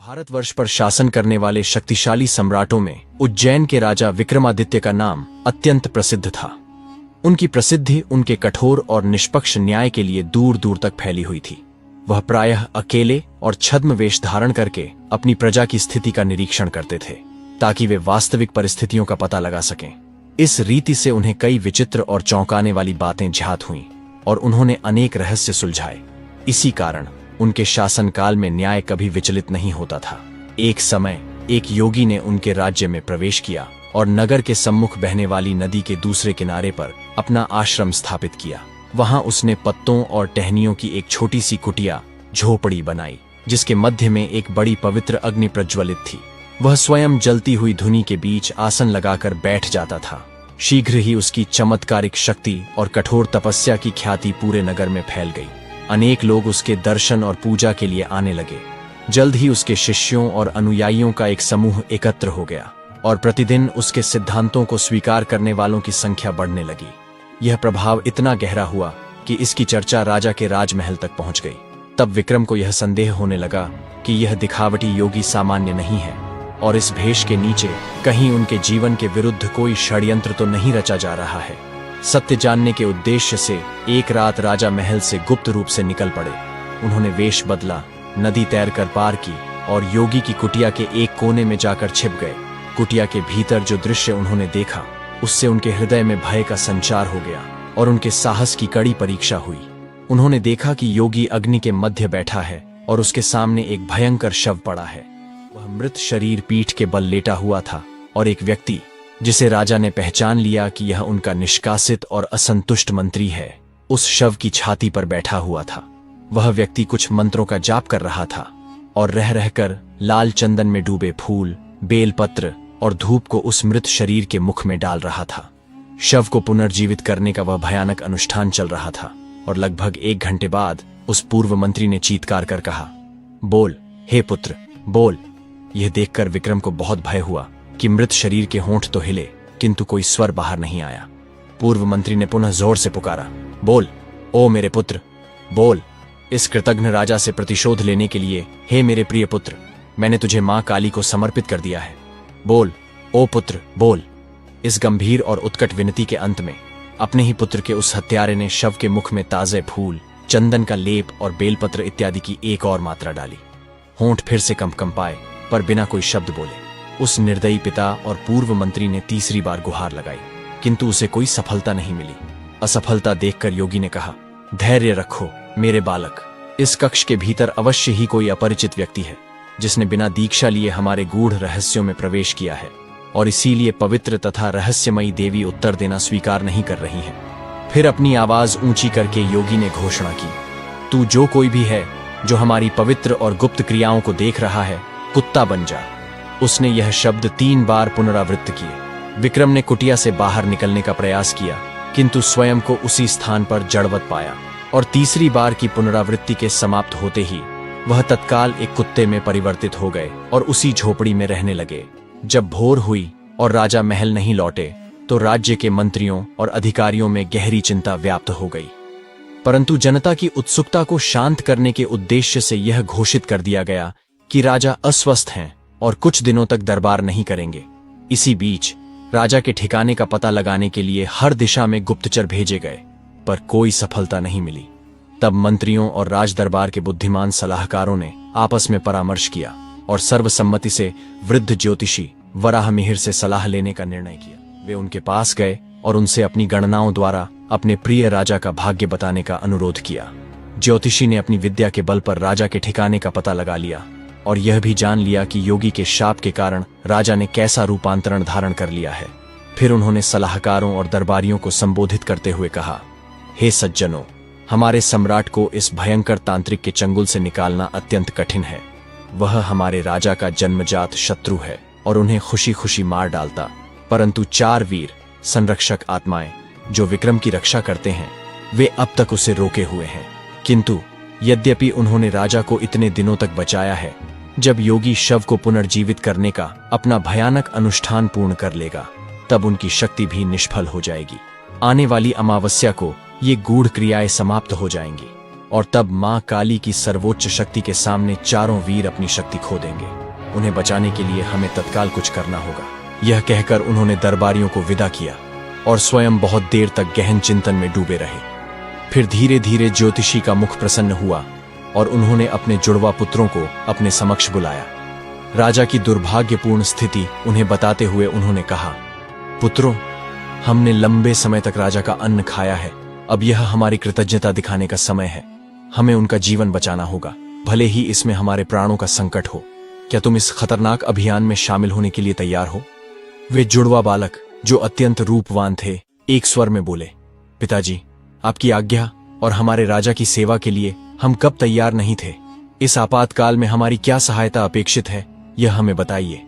भारतवर्ष पर शासन करने वाले शक्तिशाली सम्राटों में उज्जैन के राजा विक्रमादित्य का नाम अत्यंत प्रसिद्ध था। उनकी प्रसिद्धि उनके कठोर और निष्पक्ष न्याय के लिए दूर दूर तक फैली हुई थी। वह प्रायः अकेले और छद्म वेश धारण करके अपनी प्रजा की स्थिति का निरीक्षण करते थे, ताकि वे वास्तविक परिस्थितियों का पता लगा सकें। इस रीति से उन्हें कई विचित्र और चौंकाने वाली बातें ज्ञात हुईं और उन्होंने अनेक रहस्य सुलझाए। इसी कारण उनके शासनकाल में न्याय कभी विचलित नहीं होता था। एक समय एक योगी ने उनके राज्य में प्रवेश किया और नगर के सम्मुख बहने वाली नदी के दूसरे किनारे पर अपना आश्रम स्थापित किया। वहां उसने पत्तों और टहनियों की एक छोटी सी कुटिया झोपड़ी बनाई, जिसके मध्य में एक बड़ी पवित्र अग्नि प्रज्वलित थी। वह स्वयं जलती हुई धुनी के बीच आसन लगाकर बैठ जाता था। शीघ्र ही उसकी चमत्कारिक शक्ति और कठोर तपस्या की ख्याति पूरे नगर में फैल गई। अनेक लोग उसके दर्शन और पूजा के लिए आने लगे। जल्द ही उसके शिष्यों और अनुयायियों का एक समूह एकत्र हो गया और प्रतिदिन उसके सिद्धांतों को स्वीकार करने वालों की संख्या बढ़ने लगी। यह प्रभाव इतना गहरा हुआ कि इसकी चर्चा राजा के राजमहल तक पहुंच गई। तब विक्रम को यह संदेह होने लगा कि यह दिखावटी योगी सामान्य नहीं है और इस भेष के नीचे कहीं उनके जीवन के विरुद्ध कोई षड्यंत्र तो नहीं रचा जा रहा है। सत्य जानने के उद्देश्य से एक रात राजा महल से गुप्त रूप से निकल पड़े। उन्होंने वेश बदला, नदी तैरकर पार की और योगी की कुटिया के एक कोने में जाकर छिप गए। कुटिया के भीतर जो दृश्य उन्होंने देखा, उससे उनके हृदय में भय का संचार हो गया और उनके साहस की कड़ी परीक्षा हुई। उन्होंने देखा कि योगी अग्नि के मध्य बैठा है और उसके सामने एक भयंकर शव पड़ा है। वह मृत शरीर पीठ के बल लेटा हुआ था और एक व्यक्ति, जिसे राजा ने पहचान लिया कि यह उनका निष्कासित और असंतुष्ट मंत्री है, उस शव की छाती पर बैठा हुआ था। वह व्यक्ति कुछ मंत्रों का जाप कर रहा था और रह रहकर लाल चंदन में डूबे फूल, बेलपत्र और धूप को उस मृत शरीर के मुख में डाल रहा था। शव को पुनर्जीवित करने का वह भयानक अनुष्ठान चल रहा था और लगभग 1 घंटे बाद उस पूर्व मंत्री ने चीत्कार कर कहा, बोल हे पुत्र, बोल। यह देखकर विक्रम को बहुत भय हुआ कि मृत शरीर के होंठ तो हिले, किंतु कोई स्वर बाहर नहीं आया। पूर्व मंत्री ने पुनः जोर से पुकारा, बोल ओ मेरे पुत्र, बोल। इस कृतघ्न राजा से प्रतिशोध लेने के लिए, हे मेरे प्रिय पुत्र, मैंने तुझे मां काली को समर्पित कर दिया है। बोल ओ पुत्र, बोल। इस गंभीर और उत्कट विनती के अंत में अपने ही पुत्र के उस हत्यारे ने शव के मुख में ताजे फूल, चंदन का लेप और बेलपत्र इत्यादि की एक और मात्रा डाली। होंठ फिर से कंपाए, पर बिना कोई शब्द बोले उस निर्दयी पिता और पूर्व मंत्री ने तीसरी बार गुहार लगाई, किंतु उसे कोई सफलता नहीं मिली। असफलता देखकर योगी ने कहा, धैर्य रखो मेरे बालक। इस कक्ष के भीतर अवश्य ही कोई अपरिचित व्यक्ति है, जिसने बिना दीक्षा लिए हमारे गूढ़ रहस्यों में प्रवेश किया है और इसीलिए पवित्र तथा रहस्यमयी देवी उत्तर देना स्वीकार नहीं कर रही है। फिर अपनी आवाज ऊंची करके योगी ने घोषणा की, तू जो कोई भी है जो हमारी पवित्र और गुप्त क्रियाओं को देख रहा है, कुत्ता बन जा। उसने यह शब्द 3 बार पुनरावृत्त किए। विक्रम ने कुटिया से बाहर निकलने का प्रयास किया, किंतु स्वयं को उसी स्थान पर जड़वत पाया और तीसरी बार की पुनरावृत्ति के समाप्त होते ही वह तत्काल एक कुत्ते में परिवर्तित हो गए और उसी झोपड़ी में रहने लगे। जब भोर हुई और राजा महल नहीं लौटे, तो राज्य के मंत्रियों और अधिकारियों में गहरी चिंता व्याप्त हो गई। परंतु जनता की उत्सुकता को शांत करने के उद्देश्य से यह घोषित कर दिया गया कि राजा अस्वस्थ हैं और कुछ दिनों तक दरबार नहीं करेंगे। इसी बीच राजा के ठिकाने का पता लगाने के लिए हर दिशा में गुप्तचर भेजे गए, पर कोई सफलता नहीं मिली। तब मंत्रियों और राज दरबार के बुद्धिमान सलाहकारों ने आपस में परामर्श किया और सर्वसम्मति से वृद्ध ज्योतिषी वराहमिहिर से सलाह लेने का निर्णय किया। वे उनके पास गए और उनसे अपनी गणनाओं द्वारा अपने प्रिय राजा का भाग्य बताने का अनुरोध किया। ज्योतिषी ने अपनी विद्या के बल पर राजा के ठिकाने का पता लगा लिया और यह भी जान लिया कि योगी के शाप के कारण राजा ने कैसा रूपांतरण धारण कर लिया है। फिर उन्होंने सलाहकारों और दरबारियों को संबोधित करते हुए कहा, हे सज्जनों, हमारे सम्राट को इस भयंकर तांत्रिक के चंगुल से निकालना अत्यंत कठिन है। वह हमारे राजा का जन्मजात शत्रु है और उन्हें खुशी खुशी मार डालता, परंतु 4 वीर संरक्षक आत्माएं जो विक्रम की रक्षा करते हैं, वे अब तक उसे रोके हुए हैं। किंतु यद्यपि उन्होंने राजा को इतने दिनों तक बचाया है, जब योगी शव को पुनर्जीवित करने का अपना भयानक अनुष्ठान पूर्ण कर लेगा, तब उनकी शक्ति भी निष्फल हो जाएगी। आने वाली अमावस्या को ये गूढ़ क्रियाएं समाप्त हो जाएंगी। और तब मां काली की सर्वोच्च शक्ति के सामने चारों वीर अपनी शक्ति खो देंगे। उन्हें बचाने के लिए हमें तत्काल कुछ करना होगा। यह कहकर उन्होंने दरबारियों को विदा किया और स्वयं बहुत देर तक गहन चिंतन में डूबे रहे। फिर धीरे धीरे ज्योतिषी का मुख प्रसन्न हुआ और उन्होंने अपने जुड़वा पुत्रों को अपने समक्ष बुलाया। राजा की दुर्भाग्यपूर्ण स्थिति उन्हें बताते हुए उन्होंने कहा, पुत्रों, हमने लंबे समय तक राजा का अन्न खाया है। अब यह हमारी कृतज्ञता दिखाने का समय है। हमें उनका जीवन बचाना होगा, भले ही इसमें हमारे प्राणों का संकट हो। क्या तुम इस खतरनाक अभियान में शामिल होने के लिए तैयार हो? वे जुड़वा बालक, जो अत्यंत रूपवान थे, एक स्वर में बोले, पिताजी, आपकी आज्ञा और हमारे राजा की सेवा के लिए हम कब तैयार नहीं थे। इस आपातकाल में हमारी क्या सहायता अपेक्षित है, यह हमें बताइए।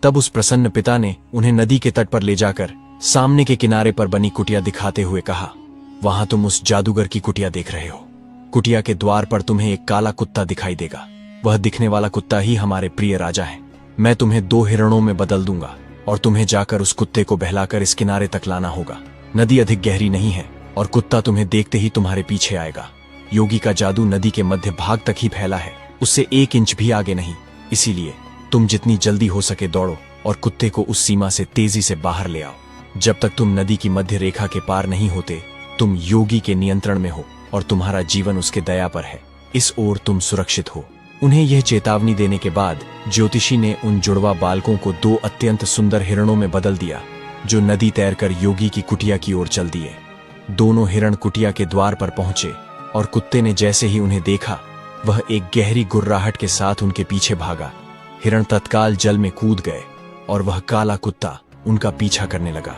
तब उस प्रसन्न पिता ने उन्हें नदी के तट पर ले जाकर सामने के किनारे पर बनी कुटिया दिखाते हुए कहा, वहां तुम उस जादूगर की कुटिया देख रहे हो। कुटिया के द्वार पर तुम्हें एक काला कुत्ता दिखाई देगा। वह दिखने वाला कुत्ता ही हमारे प्रिय राजा है। मैं तुम्हें 2 हिरणों में बदल दूंगा और तुम्हें जाकर उस कुत्ते को बहलाकर इस किनारे तक लाना होगा। नदी अधिक गहरी नहीं है और कुत्ता तुम्हें देखते ही तुम्हारे पीछे आएगा। योगी का जादू नदी के मध्य भाग तक ही फैला है, उससे 1 इंच भी आगे नहीं। इसीलिए तुम जितनी जल्दी हो सके दौड़ो और कुत्ते को उस सीमा से तेजी से बाहर ले आओ। जब तक तुम नदी की मध्य रेखा के पार नहीं होते, तुम योगी के नियंत्रण में हो और तुम्हारा जीवन उसके दया पर है। इस ओर तुम सुरक्षित हो। उन्हें यह चेतावनी देने के बाद ज्योतिषी ने उन जुड़वा बालकों को 2 अत्यंत सुंदर हिरणों में बदल दिया, जो नदी तैरकर योगी की कुटिया की ओर चल दिए। दोनों हिरण कुटिया के द्वार पर पहुंचे और कुत्ते ने जैसे ही उन्हें देखा, वह एक गहरी गुर्राहट के साथ उनके पीछे भागा। हिरण तत्काल जल में कूद गए और वह काला कुत्ता उनका पीछा करने लगा।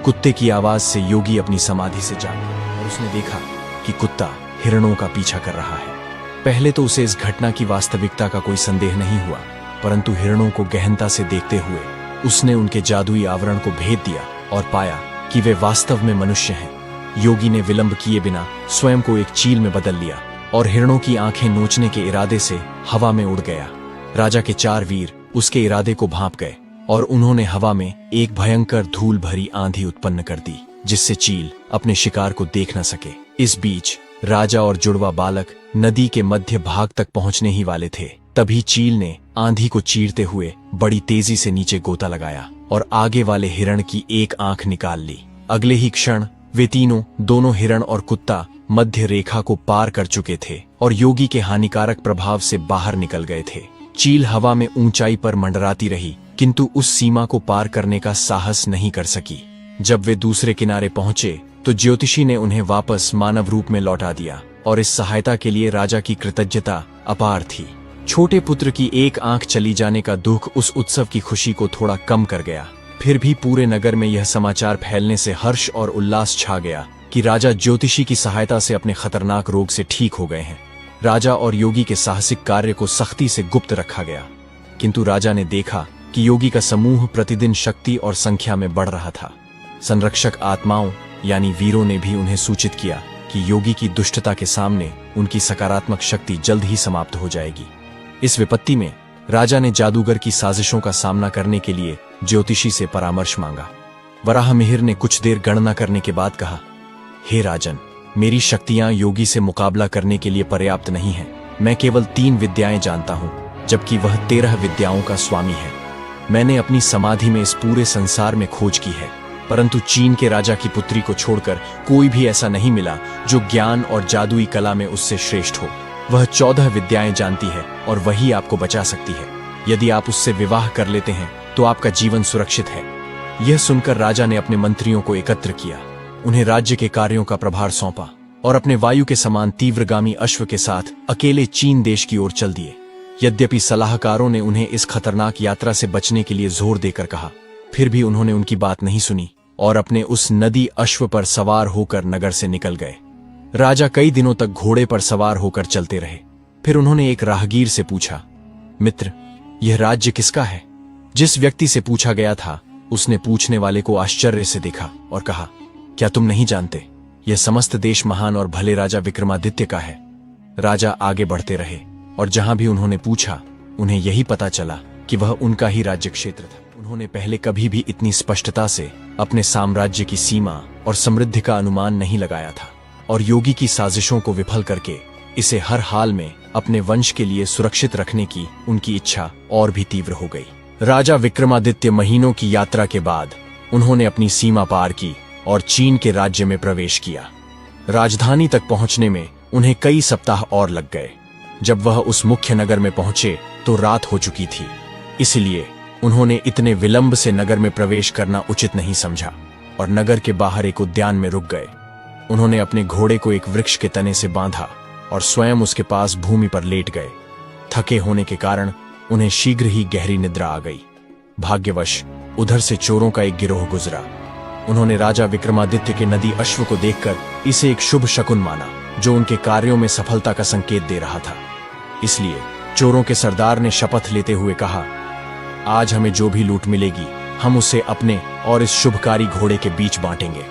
कुत्ते की आवाज से योगी अपनी समाधि से जागा और उसने देखा कि कुत्ता हिरणों का पीछा कर रहा है। पहले तो उसे इस घटना की वास्तविकता का कोई संदेह नहीं हुआ, परंतु हिरणों को गहनता से देखते हुए उसने उनके जादुई आवरण को भेद दिया और पाया कि वे वास्तव में मनुष्य हैं। योगी ने विलंब किए बिना स्वयं को एक चील में बदल लिया और हिरणों की आंखें नोचने के इरादे से हवा में उड़ गया। राजा के 4 वीर उसके इरादे को भांप गए और उन्होंने हवा में एक भयंकर धूल भरी आंधी उत्पन्न कर दी, जिससे चील अपने शिकार को देख न सके। इस बीच राजा और जुड़वा बालक नदी के मध्य भाग तक पहुंचने ही वाले थे। तभी चील ने आंधी को चीरते हुए बड़ी तेजी से नीचे गोता लगाया और आगे वाले हिरण की एक आंख निकाल ली। अगले ही क्षण वे तीनों, दोनों हिरण और कुत्ता, मध्य रेखा को पार कर चुके थे और योगी के हानिकारक प्रभाव से बाहर निकल गए थे। चील हवा में ऊंचाई पर मंडराती रही, किंतु उस सीमा को पार करने का साहस नहीं कर सकी। जब वे दूसरे किनारे पहुंचे तो ज्योतिषी ने उन्हें वापस मानव रूप में लौटा दिया और इस सहायता के लिए राजा की कृतज्ञता अपार थी। छोटे पुत्र की एक आंख चली जाने का दुख उस उत्सव की खुशी को थोड़ा कम कर गया। फिर भी पूरे नगर में यह समाचार फैलने से हर्ष और उल्लास छा गया कि राजा ज्योतिषी की सहायता से अपने खतरनाक रोग से ठीक हो गए हैं। राजा और योगी के साहसिक कार्य को सख्ती से गुप्त रखा गया, किंतु राजा ने देखा कि योगी का समूह प्रतिदिन शक्ति और संख्या में बढ़ रहा था। संरक्षक आत्माओं यानी वीरों ने भी उन्हें सूचित किया कि योगी की दुष्टता के सामने उनकी सकारात्मक शक्ति जल्द ही समाप्त हो जाएगी। इस विपत्ति में राजा ने जादूगर की साजिशों का सामना करने के लिए ज्योतिषी से परामर्श मांगा। वराहमिहिर ने कुछ देर गणना करने के बाद कहा, हे राजन, मेरी शक्तियां योगी से मुकाबला करने के लिए पर्याप्त नहीं हैं। मैं केवल 3 विद्याएं जानता हूं, जबकि वह 13 विद्याओं का स्वामी है। मैंने अपनी समाधि में इस पूरे संसार में खोज की है, परंतु चीन के राजा की पुत्री को छोड़कर कोई भी ऐसा नहीं मिला जो ज्ञान और जादुई कला में उससे श्रेष्ठ हो। वह 14 विद्याएं जानती है और वही आपको बचा सकती है। यदि आप उससे विवाह कर लेते हैं तो आपका जीवन सुरक्षित है। यह सुनकर राजा ने अपने मंत्रियों को एकत्र किया, उन्हें राज्य के कार्यों का प्रभार सौंपा और अपने वायु के समान तीव्रगामी अश्व के साथ अकेले चीन देश की ओर चल दिए। यद्यपि सलाहकारों ने उन्हें इस खतरनाक यात्रा से बचने के लिए जोर देकर कहा, फिर भी उन्होंने उनकी बात नहीं सुनी और अपने उस नदी अश्व पर सवार होकर नगर से निकल गए। राजा कई दिनों तक घोड़े पर सवार होकर चलते रहे। फिर उन्होंने एक राहगीर से पूछा, मित्र, यह राज्य किसका है? जिस व्यक्ति से पूछा गया था उसने पूछने वाले को आश्चर्य से देखा और कहा, क्या तुम नहीं जानते? यह समस्त देश महान और भले राजा विक्रमादित्य का है। राजा आगे बढ़ते रहे और जहां भी उन्होंने पूछा, उन्हें यही पता चला कि वह उनका ही राज्य क्षेत्र था। उन्होंने पहले कभी भी इतनी स्पष्टता से अपने साम्राज्य की सीमा और समृद्धि का अनुमान नहीं लगाया था और योगी की साजिशों को विफल करके इसे हर हाल में अपने वंश के लिए सुरक्षित रखने की उनकी इच्छा और भी तीव्र हो गई। राजा विक्रमादित्य महीनों की यात्रा के बाद उन्होंने अपनी सीमा पार की और चीन के राज्य में प्रवेश किया। राजधानी तक पहुंचने में उन्हें कई सप्ताह और लग गए। जब वह उस मुख्य नगर में पहुंचे तो रात हो चुकी थी, इसलिए उन्होंने इतने विलंब से नगर में प्रवेश करना उचित नहीं समझा और नगर के बाहर एक उद्यान में रुक गए। उन्होंने अपने घोड़े को एक वृक्ष के तने से बांधा और स्वयं उसके पास भूमि पर लेट गए। थके होने के कारण उन्हें शीघ्र ही गहरी निद्रा आ गई। भाग्यवश उधर से चोरों का एक गिरोह गुजरा। उन्होंने राजा विक्रमादित्य के नदी अश्व को देखकर इसे एक शुभ शकुन माना, जो उनके कार्यों में सफलता का संकेत दे रहा था। इसलिए चोरों के सरदार ने शपथ लेते हुए कहा, आज हमें जो भी लूट मिलेगी हम उसे अपने और इस शुभकारी घोड़े के बीच बांटेंगे।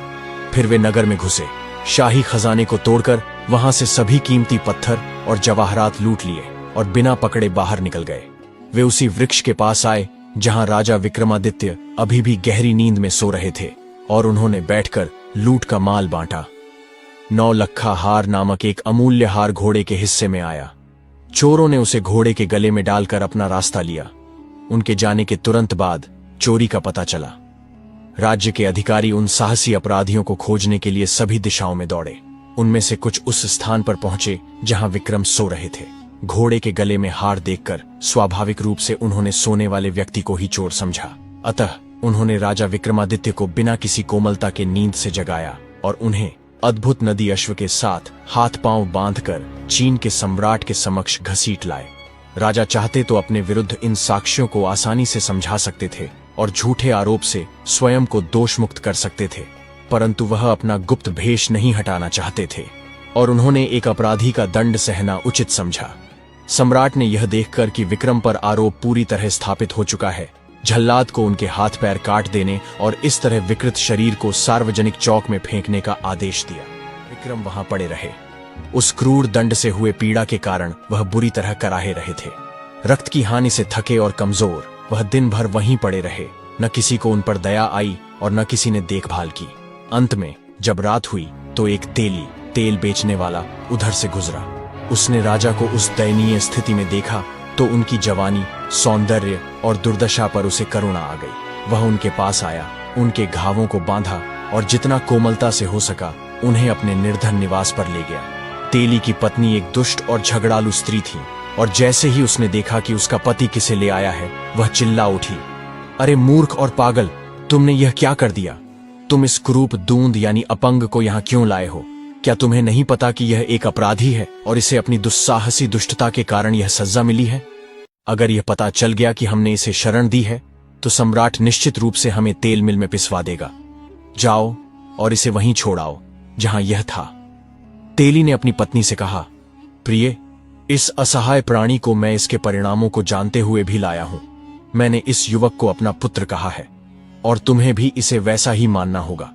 फिर वे नगर में घुसे, शाही खजाने को तोड़कर वहां से सभी कीमती पत्थर और जवाहरात लूट लिए और बिना पकड़े बाहर निकल गए। वे उसी वृक्ष के पास आए जहां राजा विक्रमादित्य अभी भी गहरी नींद में सो रहे थे और उन्होंने बैठकर लूट का माल बांटा। 9 लखा हार नामक एक अमूल्य हार घोड़े के हिस्से में आया। चोरों ने उसे घोड़े के गले में डालकर अपना रास्ता लिया। उनके जाने के तुरंत बाद चोरी का पता चला। राज्य के अधिकारी उन साहसी अपराधियों को खोजने के लिए सभी दिशाओं में दौड़े। उनमें से कुछ उस स्थान पर पहुंचे जहां विक्रम सो रहे थे। घोड़े के गले में हार देखकर स्वाभाविक रूप से उन्होंने सोने वाले व्यक्ति को ही चोर समझा। अतः उन्होंने राजा विक्रमादित्य को बिना किसी कोमलता के नींद से जगाया और उन्हें अद्भुत नदी अश्व के साथ हाथ पांव बांधकर चीन के सम्राट के समक्ष घसीट लाए। राजा चाहते तो अपने विरुद्ध इन साक्ष्यों को आसानी से समझा सकते थे और झूठे आरोप से स्वयं को दोष मुक्त कर सकते थे, परंतु वह अपना गुप्त भेष नहीं हटाना चाहते थे और उन्होंने एक अपराधी का दंड सहना उचित समझा। सम्राट ने यह देखकर कि विक्रम पर आरोप पूरी तरह स्थापित हो चुका है, झल्लाद को उनके हाथ पैर काट देने और इस तरह विकृत शरीर को सार्वजनिक चौक में फेंकने का आदेश दिया। विक्रम वहां पड़े रहे। उस क्रूर दंड से हुए पीड़ा के कारण वह बुरी तरह कराहे रहे थे। रक्त की हानि से थके और कमजोर वह दिन भर वहीं पड़े रहे। न किसी को उन पर दया आई और न किसी ने देखभाल की। अंत में जब रात हुई तो एक तेल बेचने वाला उधर से गुजरा। उसने राजा को उस दयनीय स्थिति में देखा तो उनकी जवानी, सौंदर्य और दुर्दशा पर उसे करुणा आ गई। वह उनके पास आया, उनके घावों को बांधा और जितना कोमलता से हो सका उन्हें अपने निर्धन निवास पर ले गया। तेली की पत्नी एक दुष्ट और झगड़ालू स्त्री थी और जैसे ही उसने देखा कि उसका पति किसे ले आया है, वह चिल्ला उठी, अरे मूर्ख और पागल, तुमने यह क्या कर दिया? तुम इस कुरूप दूंद यानी अपंग को यहाँ क्यों लाए हो? क्या तुम्हें नहीं पता कि यह एक अपराधी है और इसे अपनी दुस्साहसी दुष्टता के कारण यह सजा मिली है? अगर यह पता चल गया कि हमने इसे शरण दी है तो सम्राट निश्चित रूप से हमें तेल मिल में पिसवा देगा। जाओ और इसे वहीं छोड़ाओ जहां यह था। तेली ने अपनी पत्नी से कहा, प्रिय, इस असहाय प्राणी को मैं इसके परिणामों को जानते हुए भी लाया हूं। मैंने इस युवक को अपना पुत्र कहा है और तुम्हें भी इसे वैसा ही मानना होगा।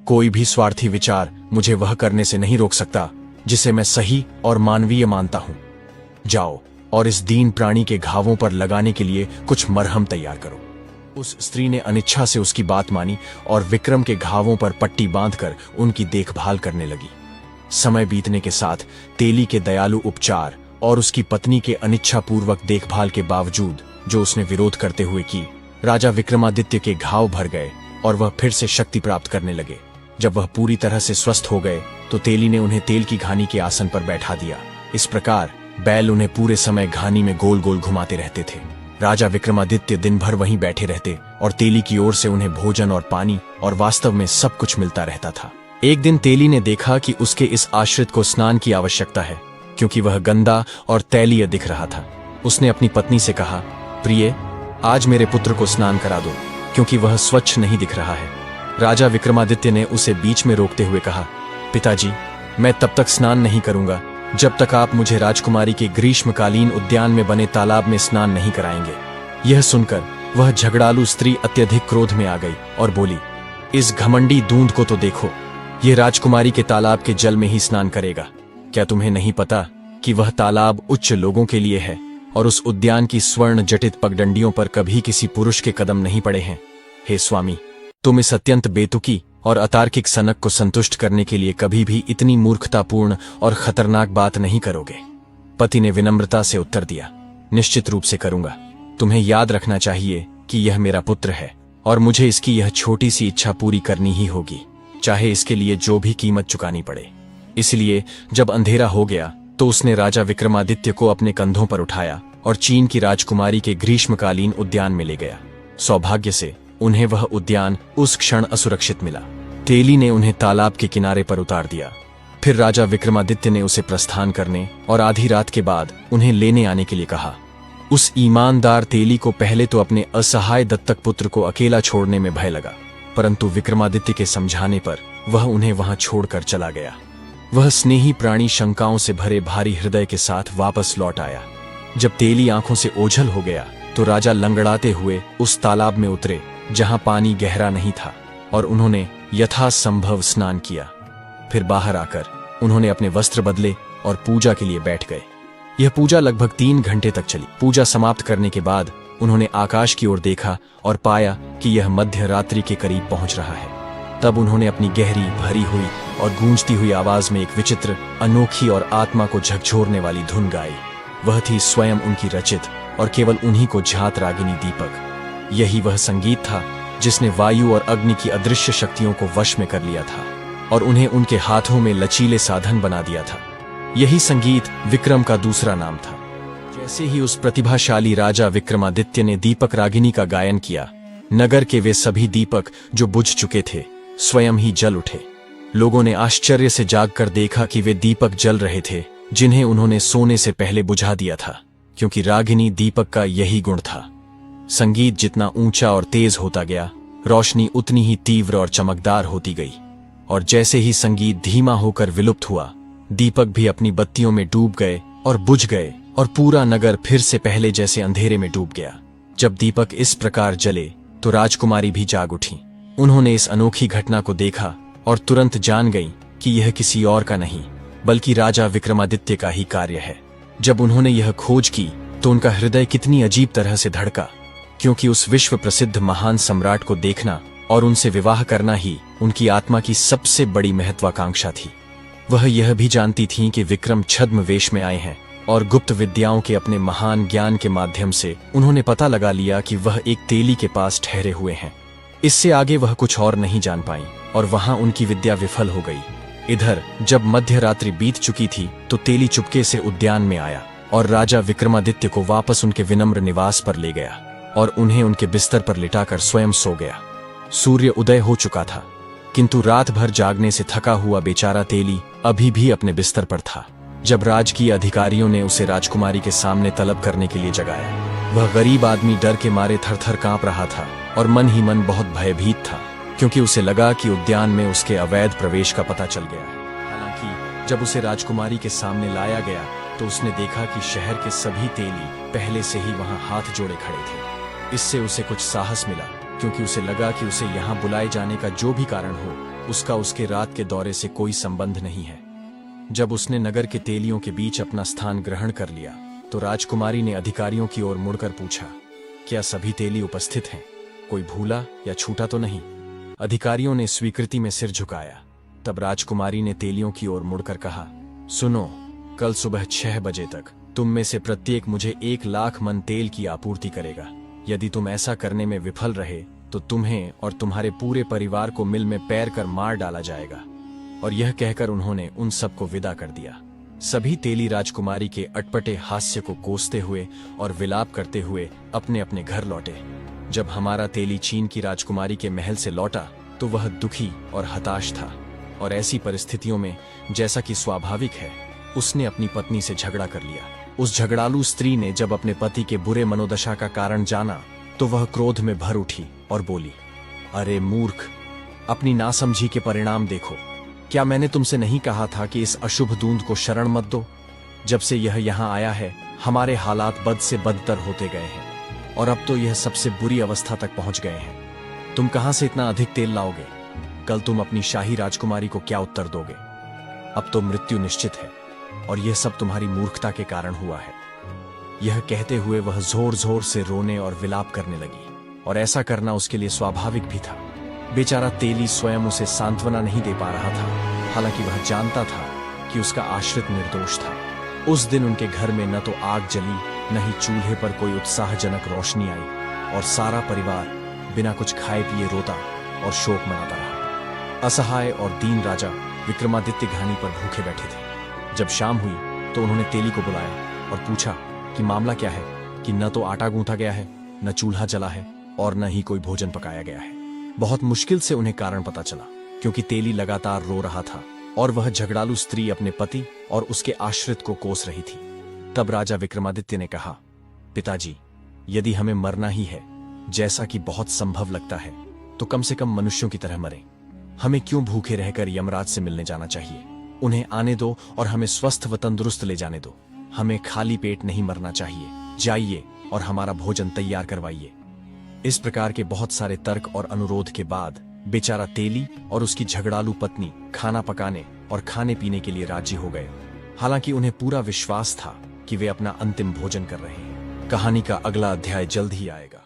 कोई भी स्वार्थी विचार मुझे वह करने से नहीं रोक सकता जिसे मैं सही और मानवीय मानता हूं। जाओ और इस दीन प्राणी के घावों पर लगाने के लिए कुछ मरहम तैयार करो। उस स्त्री ने अनिच्छा से उसकी बात मानी और विक्रम के घावों पर पट्टी बांधकर उनकी देखभाल करने लगी। समय बीतने के साथ तेली के दयालु उपचार और उसकी पत्नी के अनिच्छापूर्वक देखभाल के बावजूद जो उसने विरोध करते हुए की, राजा विक्रमादित्य के घाव भर गए और वह फिर से शक्ति प्राप्त करने लगे। जब वह पूरी तरह से स्वस्थ हो गए तो तेली ने उन्हें तेल की घानी के आसन पर बैठा दिया। इस प्रकार बैल उन्हें पूरे समय घानी में गोल गोल घुमाते रहते थे। राजा विक्रमादित्य दिन भर वहीं बैठे रहते और तेली की ओर से उन्हें भोजन और पानी और वास्तव में सब कुछ मिलता रहता था। एक दिन तेली ने देखा कि उसके इस आश्रित को स्नान की आवश्यकता है, क्योंकि वह गंदा और तैलीय दिख रहा था। उसने अपनी पत्नी से कहा, प्रिय, आज मेरे पुत्र को स्नान करा दो, क्योंकि वह स्वच्छ नहीं दिख रहा है। राजा विक्रमादित्य ने उसे बीच में रोकते हुए कहा, पिताजी, मैं तब तक स्नान नहीं करूंगा जब तक आप मुझे राजकुमारी के ग्रीष्मकालीन उद्यान में बने तालाब में स्नान नहीं कराएंगे। यह सुनकर वह झगड़ालू स्त्री अत्यधिक क्रोध में आ गई और बोली, इस घमंडी दूंद को तो देखो, यह राजकुमारी के तालाब के जल में ही स्नान करेगा। क्या तुम्हें नहीं पता कि वह तालाब उच्च लोगों के लिए है और उस उद्यान की स्वर्ण जटित पगडंडियों पर कभी किसी पुरुष के कदम नहीं पड़े हैं? हे स्वामी, तुम इस अत्यंत बेतुकी और अतार्किक सनक को संतुष्ट करने के लिए कभी भी इतनी मूर्खतापूर्ण और खतरनाक बात नहीं करोगे। पति ने विनम्रता से उत्तर दिया, निश्चित रूप से करूंगा। तुम्हें याद रखना चाहिए कि यह मेरा पुत्र है और मुझे इसकी यह छोटी सी इच्छा पूरी करनी ही होगी, चाहे इसके लिए जो भी कीमत चुकानी पड़े। इसलिए जब अंधेरा हो गया तो उसने राजा विक्रमादित्य को अपने कंधों पर उठाया और चीन की राजकुमारी के ग्रीष्मकालीन उद्यान में ले गया। सौभाग्य से उन्हें वह उद्यान उस क्षण असुरक्षित मिला। तेली ने उन्हें तालाब के किनारे पर उतार दिया। फिर राजा विक्रमादित्य ने उसे प्रस्थान करने और आधी रात के बाद उन्हें लेने आने के लिए कहा। उस ईमानदार तेली को पहले तो अपने असहाय दत्तक पुत्र को अकेला छोड़ने में भय लगा, परंतु विक्रमादित्य के समझाने पर वह उन्हें वहां छोड़कर चला गया। वह स्नेही प्राणी शंकाओं से भरे भारी हृदय के साथ वापस लौट आया। जब तेली आंखों से ओझल हो गया तो राजा लंगड़ाते हुए उस तालाब में उतरे जहां पानी गहरा नहीं था, और उन्होंने यथासंभव स्नान किया। फिर बाहर आकर उन्होंने अपने वस्त्र बदले और पूजा के लिए बैठ गए। यह पूजा लगभग 3 घंटे तक चली। पूजा समाप्त करने के बाद उन्होंने आकाश की ओर देखा और पाया कि यह मध्य रात्रि के करीब पहुंच रहा है। तब उन्होंने अपनी गहरी, भरी हुई और गूंजती हुई आवाज में एक विचित्र, अनोखी और आत्मा को झकझोरने वाली धुन गाई। वह थी स्वयं उनकी रचित और केवल उन्हीं को झात रागिनी दीपक। यही वह संगीत था जिसने वायु और अग्नि की अदृश्य शक्तियों को वश में कर लिया था और उन्हें उनके हाथों में लचीले साधन बना दिया था। यही संगीत विक्रम का दूसरा नाम था। जैसे ही उस प्रतिभाशाली राजा विक्रमादित्य ने दीपक रागिनी का गायन किया, नगर के वे सभी दीपक जो बुझ चुके थे स्वयं ही जल उठे। लोगों ने आश्चर्य से जागकर देखा कि वे दीपक जल रहे थे जिन्हें उन्होंने सोने से पहले बुझा दिया था, क्योंकि रागिनी दीपक का यही गुण था। संगीत जितना ऊंचा और तेज होता गया, रोशनी उतनी ही तीव्र और चमकदार होती गई, और जैसे ही संगीत धीमा होकर विलुप्त हुआ, दीपक भी अपनी बत्तियों में डूब गए और बुझ गए और पूरा नगर फिर से पहले जैसे अंधेरे में डूब गया। जब दीपक इस प्रकार जले तो राजकुमारी भी जाग उठी। उन्होंने इस अनोखी घटना को देखा और तुरंत जान गई कि यह किसी और का नहीं बल्कि राजा विक्रमादित्य का ही कार्य है। जब उन्होंने यह खोज की तो उनका हृदय कितनी अजीब तरह से धड़का, क्योंकि उस विश्व प्रसिद्ध महान सम्राट को देखना और उनसे विवाह करना ही उनकी आत्मा की सबसे बड़ी महत्वाकांक्षा थी। वह यह भी जानती थीं कि विक्रम छद्म वेश में आए हैं और गुप्त विद्याओं के अपने महान ज्ञान के माध्यम से उन्होंने पता लगा लिया कि वह एक तेली के पास ठहरे हुए हैं। इससे आगे वह कुछ और नहीं जान पाई और वहां उनकी विद्या विफल हो गई। इधर जब मध्य रात्रि बीत चुकी थी तो तेली चुपके से उद्यान में आया और राजा विक्रमादित्य को वापस उनके विनम्र निवास पर ले गया और उन्हें उनके बिस्तर पर लिटाकर स्वयं सो गया। सूर्य उदय हो चुका था, किंतु रात भर जागने से थका हुआ बेचारा तेली अभी भी अपने बिस्तर पर था। जब राजकीय अधिकारियों ने उसे राजकुमारी के सामने तलब करने के लिए जगाया, वह गरीब आदमी डर के मारे थरथर कांप रहा था और मन ही मन बहुत भयभीत था, क्योंकि उसे लगा कि उद्यान में उसके अवैध प्रवेश का पता चल गया है। हालांकि जब उसे राजकुमारी के सामने लाया गया तो उसने देखा कि शहर के सभी तेली पहले से ही वहां हाथ जोड़े खड़े थे। इससे उसे कुछ साहस मिला, क्योंकि उसे लगा कि उसे यहाँ बुलाए जाने का जो भी कारण हो, उसका उसके रात के दौरे से कोई संबंध नहीं है। जब उसने नगर के तेलियों के बीच अपना स्थान ग्रहण कर लिया तो राजकुमारी ने अधिकारियों की ओर मुड़कर पूछा, क्या सभी तेली उपस्थित हैं? कोई भूला या छूटा तो नहीं? अधिकारियों ने स्वीकृति में सिर झुकाया। तब राजकुमारी ने तेलियों की ओर मुड़कर कहा, सुनो, कल सुबह 6 बजे तक तुम में से प्रत्येक मुझे 1 लाख मन तेल की आपूर्ति करेगा। यदि तुम ऐसा करने में विफल रहे तो तुम्हें और तुम्हारे पूरे परिवार को मिल में पैर कर मार डाला जाएगा। और यह कहकर उन्होंने उन सबको विदा कर दिया। सभी तेली राजकुमारी के अटपटे हास्य को कोसते हुए और विलाप करते हुए अपने अपने घर लौटे। जब हमारा तेली चीन की राजकुमारी के महल से लौटा तो वह दुखी और हताश था, और ऐसी परिस्थितियों में जैसा कि स्वाभाविक है, उसने अपनी पत्नी से झगड़ा कर लिया। उस झगड़ालू स्त्री ने जब अपने पति के बुरे मनोदशा का कारण जाना तो वह क्रोध में भर उठी और बोली, अरे मूर्ख, अपनी नासमझी के परिणाम देखो। क्या मैंने तुमसे नहीं कहा था कि इस अशुभ दूंद को शरण मत दो? जब से यह यहाँ आया है हमारे हालात बद से बदतर होते गए हैं और अब तो यह सबसे बुरी अवस्था तक पहुंच गए हैं। तुम कहां से इतना अधिक तेल लाओगे? कल तुम अपनी शाही राजकुमारी को क्या उत्तर दोगे? अब तो मृत्यु निश्चित है और यह सब तुम्हारी मूर्खता के कारण हुआ है। यह कहते हुए वह जोर जोर से रोने और विलाप करने लगी, और ऐसा करना उसके लिए स्वाभाविक भी था। बेचारा तेली स्वयं उसे सांत्वना नहीं दे पा रहा था, हालांकि वह जानता था कि उसका आश्रित निर्दोष था। उस दिन उनके घर में न तो आग जली, न ही चूल्हे पर कोई उत्साहजनक रोशनी आई, और सारा परिवार बिना कुछ खाए पिए रोता और शोक मनाता रहा। असहाय और दीन राजा विक्रमादित्य घानी पर भूखे बैठे थे। जब शाम हुई तो उन्होंने तेली को बुलाया और पूछा कि मामला क्या है, कि न तो आटा गूंथा गया है, न चूल्हा जला है, और न ही कोई भोजन पकाया गया है। बहुत मुश्किल से उन्हें कारण पता चला, क्योंकि तेली लगातार रो रहा था और वह झगड़ालू स्त्री अपने पति और उसके आश्रित को कोस रही थी। तब राजा विक्रमादित्य ने कहा, पिताजी, यदि हमें मरना ही है, जैसा कि बहुत संभव लगता है, तो कम से कम मनुष्यों की तरह मरें। हमें क्यों भूखे रहकर यमराज से मिलने जाना चाहिए? उन्हें आने दो और हमें स्वस्थ व तंदुरुस्त ले जाने दो। हमें खाली पेट नहीं मरना चाहिए। जाइए और हमारा भोजन तैयार करवाइए। इस प्रकार के बहुत सारे तर्क और अनुरोध के बाद बेचारा तेली और उसकी झगड़ालू पत्नी खाना पकाने और खाने पीने के लिए राजी हो गए। हालांकि उन्हें पूरा विश्वास था कि वे अपना अंतिम भोजन कर रहे हैं। कहानी का अगला अध्याय जल्द ही आएगा।